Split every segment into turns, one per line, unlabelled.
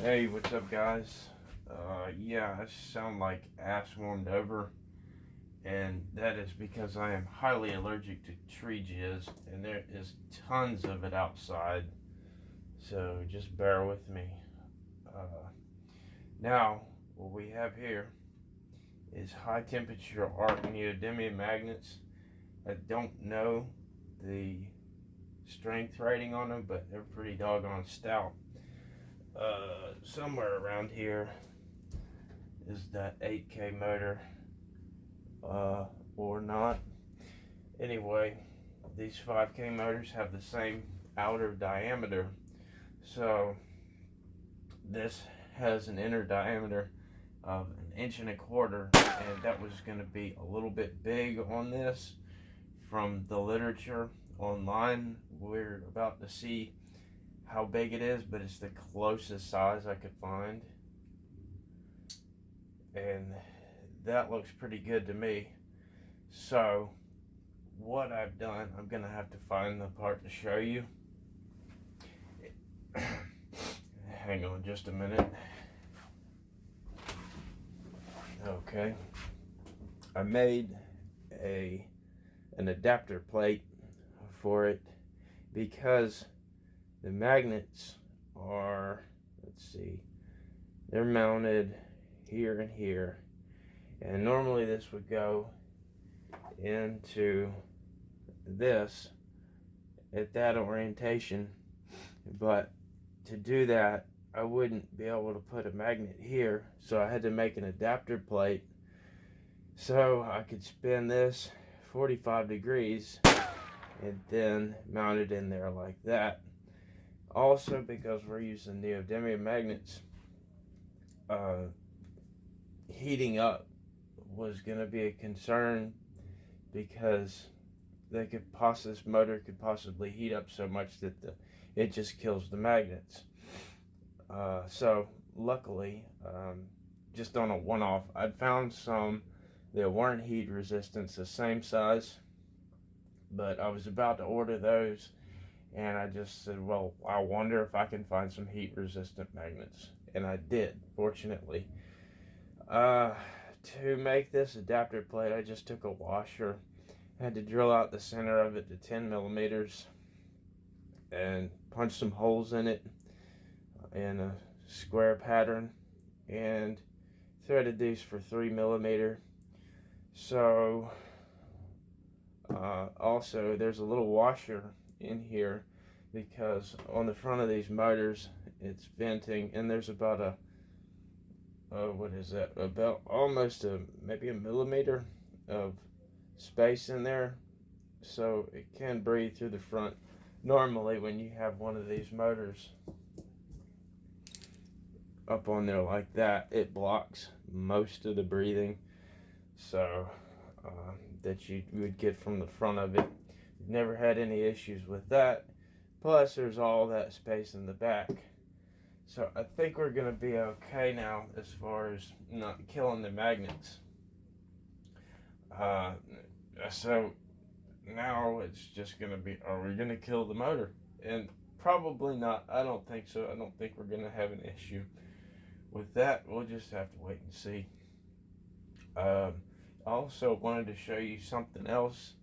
Hey, what's up, guys? Yeah, I sound like ass warmed over, and that is because I am highly allergic to tree jizz, and there is tons of it outside, so just bear with me. Now, what we have here is high temperature arc neodymium magnets. I don't know the strength rating on them, but they're pretty doggone stout. Somewhere around here is that 8K motor or not. Anyway, these 5K motors have the same outer diameter, so this has an inner diameter of 1.25 inches, and that was going to be a little bit big on this. From the literature online, we're about to see how big it is, but it's the closest size I could find, and that looks pretty good to me. So what I've done, I'm gonna have to find the part to show you. Hang on just a minute. Okay, I made an adapter plate for it because the magnets are, let's see, they're mounted here and here, and normally this would go into this at that orientation, but to do that I wouldn't be able to put a magnet here, so I had to make an adapter plate so I could spin this 45 degrees and then mount it in there like that. Also, because we're using neodymium magnets, heating up was going to be a concern because this motor could possibly heat up so much that it just kills the magnets. So luckily, just on a one-off, I'd found some that weren't heat resistant, the same size, but I was about to order those, and I just said, well, I wonder if I can find some heat resistant magnets, and I did, fortunately. To make this adapter plate, I just took a washer, had to drill out the center of it to 10 millimeters and punch some holes in it in a square pattern, and threaded these for 3 millimeter. So also there's a little washer in here because on the front of these motors it's venting, and there's about a what is that, about almost maybe a millimeter of space in there, so it can breathe through the front. Normally when you have one of these motors up on there like that, it blocks most of the breathing, so that you would get from the front of it. Never had any issues with that. Plus there's all that space in the back, so I think we're gonna be okay now as far as not killing the magnets. So now it's just gonna be, are we gonna kill the motor? And probably not. I don't think so. I don't think we're gonna have an issue with that. We'll just have to wait and see. I also wanted to show you something else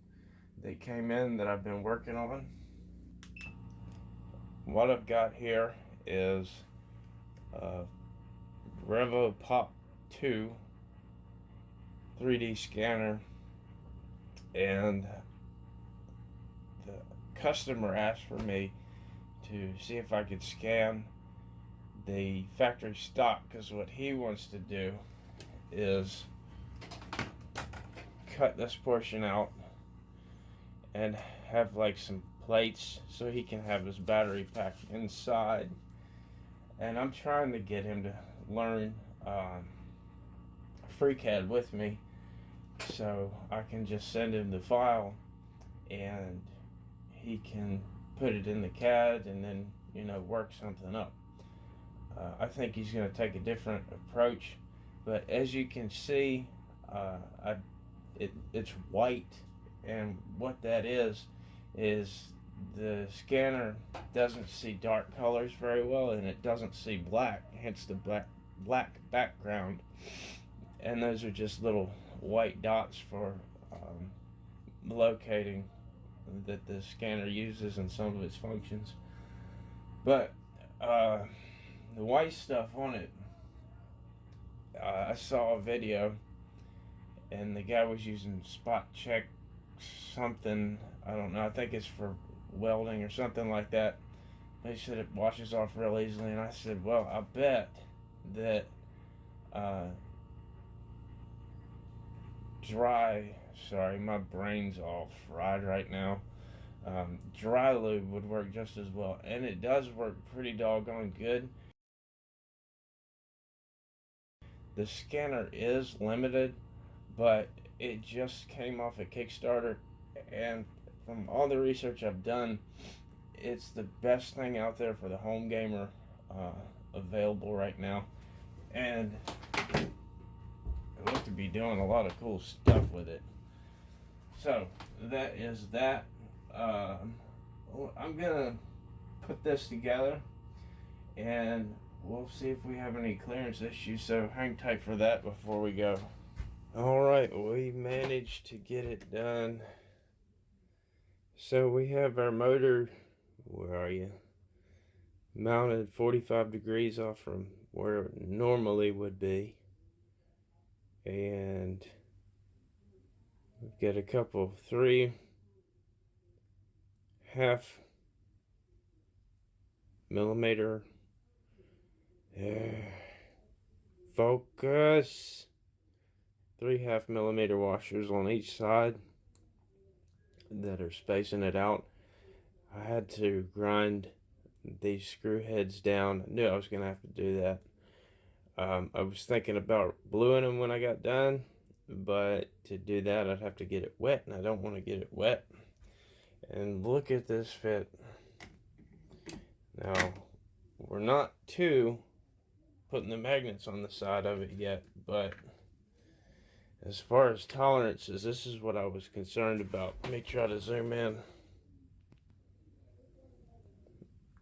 that came in that I've been working on. What I've got here is Revo Pop 2 3D scanner, and the customer asked for me to see if I could scan the factory stock, because what he wants to do is cut this portion out and have like some plates so he can have his battery pack inside. And I'm trying to get him to learn FreeCAD with me, so I can just send him the file and he can put it in the CAD and then, work something up. I think he's going to take a different approach, but as you can see, it's white, and what that is the scanner doesn't see dark colors very well, and it doesn't see black, hence the black background. And those are just little white dots for locating that the scanner uses in some of its functions. But the white stuff on it, I saw a video, and the guy was using spot check something. I don't know. I think it's for welding or something like that. They said it washes off real easily, and I said, well, I bet that sorry, my brain's all fried right now. Dry lube would work just as well, and it does work pretty doggone good. The scanner is limited, but it just came off a Kickstarter, and from all the research I've done, it's the best thing out there for the home gamer available right now, and it looked to be doing a lot of cool stuff with it. So that is that. I'm gonna put this together, and we'll see if we have any clearance issues, so hang tight for that before we go. Alright, we managed to get it done. So we have our motor, where are you, mounted 45 degrees off from where it normally would be, and we've got a couple 3.5 millimeter focus 3.5 millimeter washers on each side that are spacing it out. I had to grind these screw heads down. I knew I was gonna have to do that. I was thinking about bluing them when I got done, but to do that I'd have to get it wet, and I don't want to get it wet. And look at this fit. Now, we're not putting the magnets on the side of it yet, but as far as tolerances, this is what I was concerned about. Let me try to zoom in.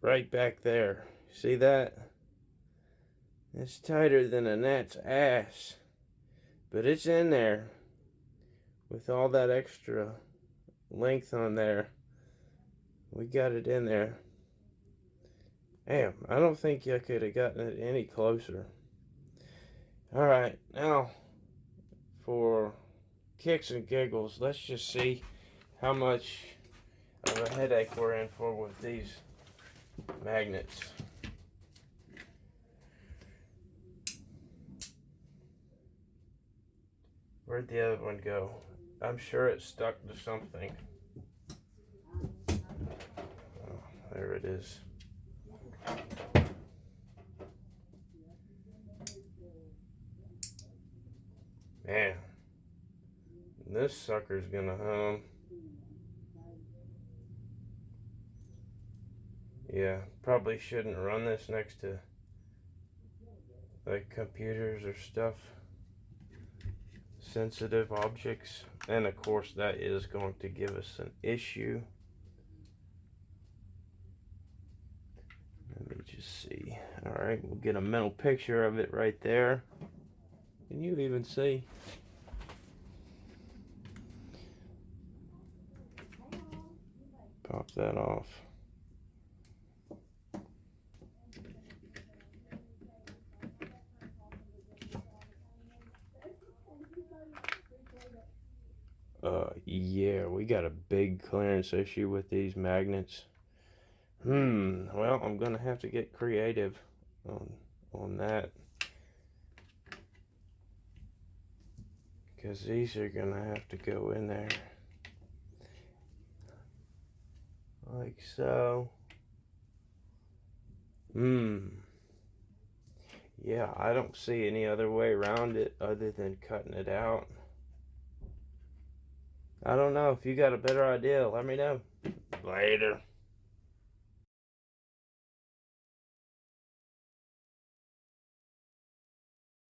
Right back there. See that? It's tighter than a gnat's ass, but it's in there with all that extra length on there. We got it in there. Damn, I don't think I could have gotten it any closer. Alright, now for kicks and giggles, let's just see how much of a headache we're in for with these magnets. Where'd the other one go? I'm sure it's stuck to something. Oh, there it is. Man, this sucker's gonna hum. Yeah, probably shouldn't run this next to like computers or stuff, sensitive objects, and of course that is going to give us an issue. Let me just see. Alright, we'll get a mental picture of it right there. Can you even see? Pop that off. Yeah, we got a big clearance issue with these magnets. Well, I'm gonna have to get creative on that, because these are gonna have to go in there like so. Yeah, I don't see any other way around it other than cutting it out. I don't know. If you got a better idea, let me know. Later.